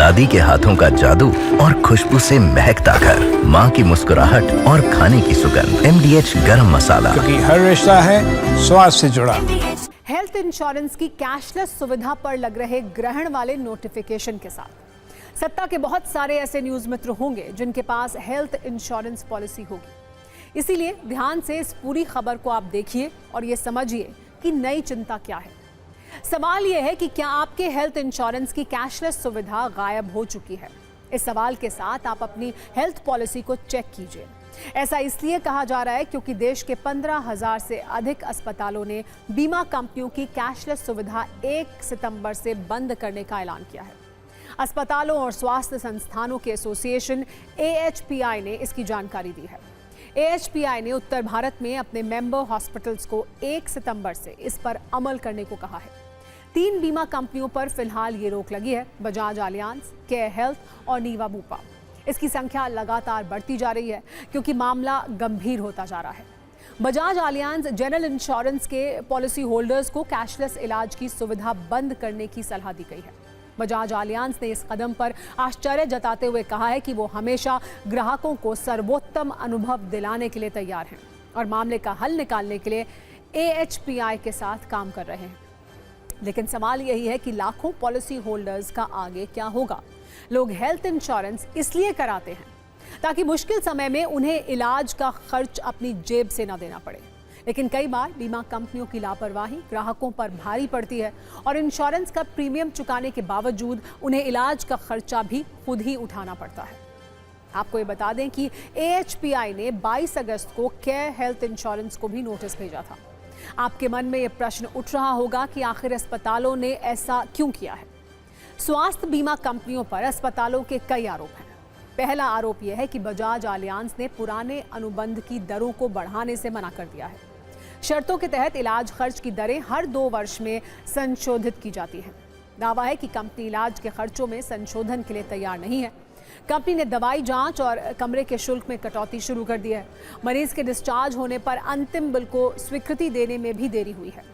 दादी के हाथों का जादू और खुशबू से महकता घर, माँ की मुस्कुराहट और खाने की सुगंध। MDH गरम मसाला, क्योंकि हर रिश्ता है स्वाद से जुड़ा। हेल्थ इंश्योरेंस की कैशलेस सुविधा पर लग रहे ग्रहण वाले नोटिफिकेशन के साथ सत्ता के बहुत सारे ऐसे न्यूज मित्र होंगे जिनके पास हेल्थ इंश्योरेंस पॉलिसी होगी। इसीलिए ध्यान से इस पूरी खबर को आप देखिए और ये समझिए कि नई चिंता क्या है। सवाल यह है कि क्या आपके हेल्थ इंश्योरेंस की कैशलेस सुविधा गायब हो चुकी है? इस सवाल के साथ आप अपनी हेल्थ पॉलिसी को चेक कीजिए। ऐसा इसलिए कहा जा रहा है क्योंकि देश के 15,000 से अधिक अस्पतालों ने बीमा कंपनियों की कैशलेस सुविधा 1 सितंबर से बंद करने का ऐलान किया है। अस्पतालों और स्वास्थ्य संस्थानों के एसोसिएशन AHPI ने इसकी जानकारी दी है। AHPI ने उत्तर भारत में अपने मेंबर हॉस्पिटल्स को 1 सितंबर से इस पर अमल करने को कहा है। 3 बीमा कंपनियों पर फिलहाल ये रोक लगी है, बजाज एलियांज, केयर हेल्थ और नीवा बुपा। इसकी संख्या लगातार बढ़ती जा रही है क्योंकि मामला गंभीर होता जा रहा है। बजाज एलियांज जनरल इंश्योरेंस के पॉलिसी होल्डर्स को कैशलेस इलाज की सुविधा बंद करने की सलाह दी गई है। बजाज एलियांज ने इस कदम पर आश्चर्य जताते हुए कहा है कि वो हमेशा ग्राहकों को सर्वोत्तम अनुभव दिलाने के लिए तैयार हैं और मामले का हल निकालने के लिए AHPI के साथ काम कर रहे हैं। लेकिन सवाल यही है कि लाखों पॉलिसी होल्डर्स का आगे क्या होगा? लोग हेल्थ इंश्योरेंस इसलिए कराते हैं ताकि मुश्किल समय में उन्हें इलाज का खर्च अपनी जेब से ना देना पड़े। लेकिन कई बार बीमा कंपनियों की लापरवाही ग्राहकों पर भारी पड़ती है और इंश्योरेंस का प्रीमियम चुकाने के बावजूद उन्हें इलाज का खर्चा भी खुद ही उठाना पड़ता है। आपको ये बता दें कि AHPI ने 22 अगस्त को केयर हेल्थ इंश्योरेंस को भी नोटिस भेजा था। आपके मन में ये प्रश्न उठ रहा होगा कि आखिर अस्पतालों ने ऐसा क्यों किया है? स्वास्थ्य बीमा कंपनियों पर अस्पतालों के कई आरोप हैं। पहला आरोप यह है कि बजाज एलियांज ने पुराने अनुबंध की दरों को बढ़ाने से मना कर दिया है। शर्तों के तहत इलाज खर्च की दरें हर 2 वर्ष में संशोधित की जाती हैं। दावा है कि कंपनी इलाज के खर्चों में संशोधन के लिए तैयार नहीं है। कंपनी ने दवाई जांच और कमरे के शुल्क में कटौती शुरू कर दी है। मरीज के डिस्चार्ज होने पर अंतिम बिल को स्वीकृति देने में भी देरी हुई है।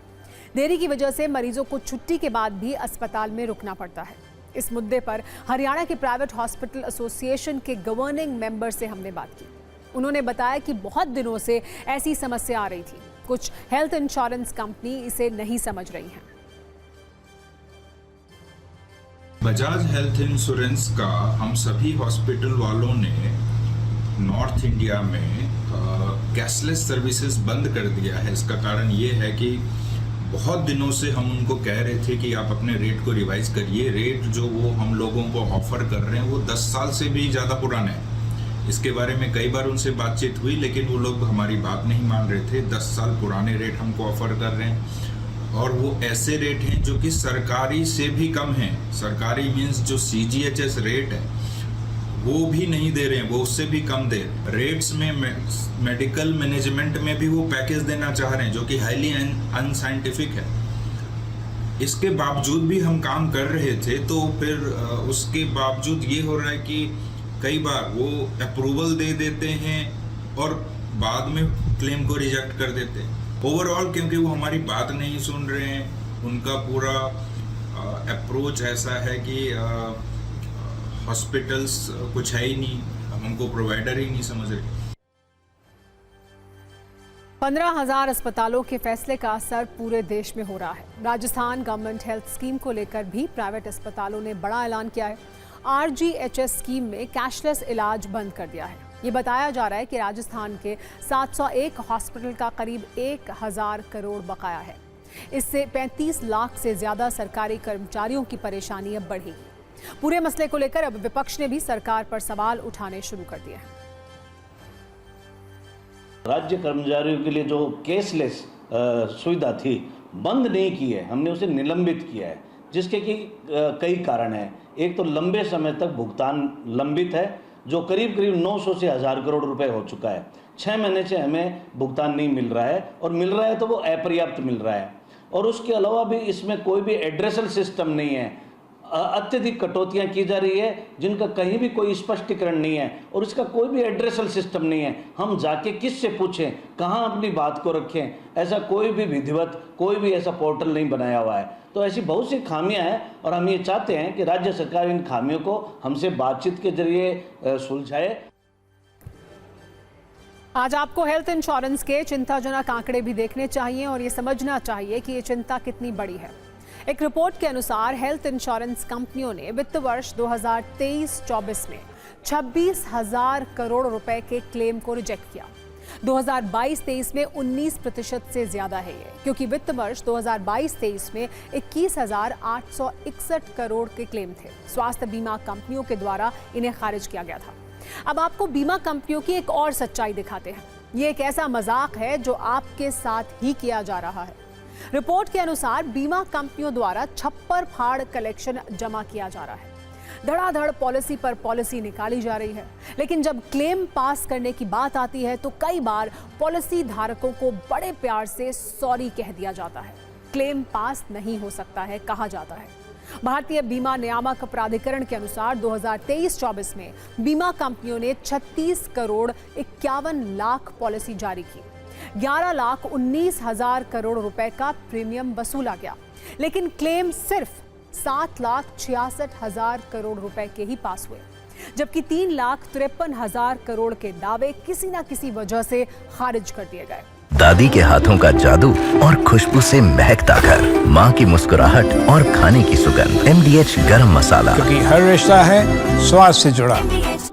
देरी की वजह से मरीजों को छुट्टी के बाद भी अस्पताल में रुकना पड़ता है। इस मुद्दे पर हरियाणा के प्राइवेट हॉस्पिटल एसोसिएशन के गवर्निंग मेंबर से हमने बात की। उन्होंने बताया कि बहुत दिनों से ऐसी समस्या आ रही थी। कुछ हेल्थ इंश्योरेंस कंपनी इसे नहीं समझ रही हैं। बजाज हेल्थ इंश्योरेंस का हम सभी हॉस्पिटल वालों ने नॉर्थ इंडिया में कैशलेस सर्विसेज बंद कर दिया है। इसका कारण ये है कि बहुत दिनों से हम उनको कह रहे थे कि आप अपने रेट को रिवाइज करिए। रेट जो वो हम लोगों को ऑफर कर रहे हैं वो 10 साल से भी ज़्यादा पुराने हैं। इसके बारे में कई बार उनसे बातचीत हुई लेकिन वो लोग हमारी बात नहीं मान रहे थे। 10 साल पुराने रेट हमको ऑफर कर रहे हैं और वो ऐसे रेट हैं जो कि सरकारी से भी कम हैं। सरकारी मीन्स जो CGHS रेट है वो भी नहीं दे रहे हैं, वो उससे भी कम दे। रेट्स में मेडिकल मैनेजमेंट में भी वो पैकेज देना चाह रहे हैं जो कि हाईली अनसाइंटिफिक है। इसके बावजूद भी हम काम कर रहे थे तो फिर उसके बावजूद ये हो रहा है कि कई बार वो अप्रूवल दे देते हैं और बाद में क्लेम को रिजेक्ट कर देते हैं। ओवरऑल क्योंकि वो हमारी बात नहीं सुन रहे हैं, उनका पूरा अप्रोच ऐसा है कि हॉस्पिटल्स कुछ है ही नहीं, हमको प्रोवाइडर ही नहीं समझ रहे। 15,000 अस्पतालों के फैसले का असर पूरे देश में हो रहा है। राजस्थान गवर्नमेंट हेल्थ स्कीम को लेकर भी प्राइवेट अस्पतालों ने बड़ा ऐलान किया है। RGHS स्कीम में कैशलेस इलाज बंद कर दिया है। ये बताया जा रहा है कि राजस्थान के 701 हॉस्पिटल का करीब 1,000 करोड़ बकाया है। इससे 35 लाख से ज्यादा सरकारी कर्मचारियों की परेशानी अब बढ़ेगी। पूरे मसले को लेकर अब विपक्ष ने भी सरकार पर सवाल उठाने शुरू कर दिए हैं। राज्य कर्मचारियों के लिए जो कैशलेस सुविधा थी बंद नहीं की है, हमने उसे निलंबित किया है, जिसके कि कई कारण हैं। एक तो लंबे समय तक भुगतान लंबित है जो करीब 900 से 1000 करोड़ रुपए हो चुका है। 6 महीने से हमें भुगतान नहीं मिल रहा है और मिल रहा है तो वो अपर्याप्त मिल रहा है। और उसके अलावा भी इसमें कोई भी एड्रेसल सिस्टम नहीं है। अत्यधिक कटौतियां की जा रही है जिनका कहीं भी कोई स्पष्टीकरण नहीं है और इसका कोई भी एड्रेसल सिस्टम नहीं है। हम जाके किससे पूछें, कहाँ अपनी बात को रखें, ऐसा कोई भी विधिवत कोई भी ऐसा पोर्टल नहीं बनाया हुआ है। तो ऐसी बहुत सी खामियां हैं और हम ये चाहते हैं कि राज्य सरकार इन खामियों को हमसे बातचीत के जरिए सुलझाए। आज आपको हेल्थ इंश्योरेंस के चिंताजनक आंकड़े भी देखने चाहिए और ये समझना चाहिए कि ये चिंता कितनी बड़ी है। एक रिपोर्ट के अनुसार हेल्थ इंश्योरेंस कंपनियों ने वित्त वर्ष 2023-24 में 26,000 करोड़ रुपए के क्लेम को रिजेक्ट किया। 2022-23 में 19% से ज्यादा है ये, क्योंकि वित्त वर्ष 2022-23 में 21,861 करोड़ के क्लेम थे। स्वास्थ्य बीमा कंपनियों के द्वारा इन्हें खारिज किया गया था। अब आपको बीमा कंपनियों की एक और सच्चाई दिखाते हैं। ये एक ऐसा मजाक है जो आपके साथ ही किया जा रहा है। रिपोर्ट के अनुसार बीमा कंपनियों द्वारा छप्पर फाड़ कलेक्शन जमा किया जा रहा है। धड़ाधड़ पॉलिसी पर पॉलिसी निकाली जा रही है, लेकिन जब क्लेम पास करने की बात आती है तो कई बार पॉलिसी धारकों को बड़े प्यार से सॉरी कह दिया जाता है। क्लेम पास नहीं हो सकता है कहा जाता है। भारतीय बीमा नियामक प्राधिकरण के अनुसार 2023-24 में बीमा कंपनियों ने 36 करोड़ 51 लाख पॉलिसी जारी की। 11,19,000 करोड़ रुपए का प्रीमियम वसूला गया, लेकिन क्लेम सिर्फ 7,66,000 करोड़ रुपए के ही पास हुए, जबकि 3,53,000 करोड़ के दावे किसी न किसी वजह से खारिज कर दिए गए। दादी के हाथों का जादू और खुशबू से महकता घर, माँ की मुस्कुराहट और खाने की सुगंध, MDH गरम मसाला। क्योंकि हर रिश्ता है स्वाद से जुड़ा।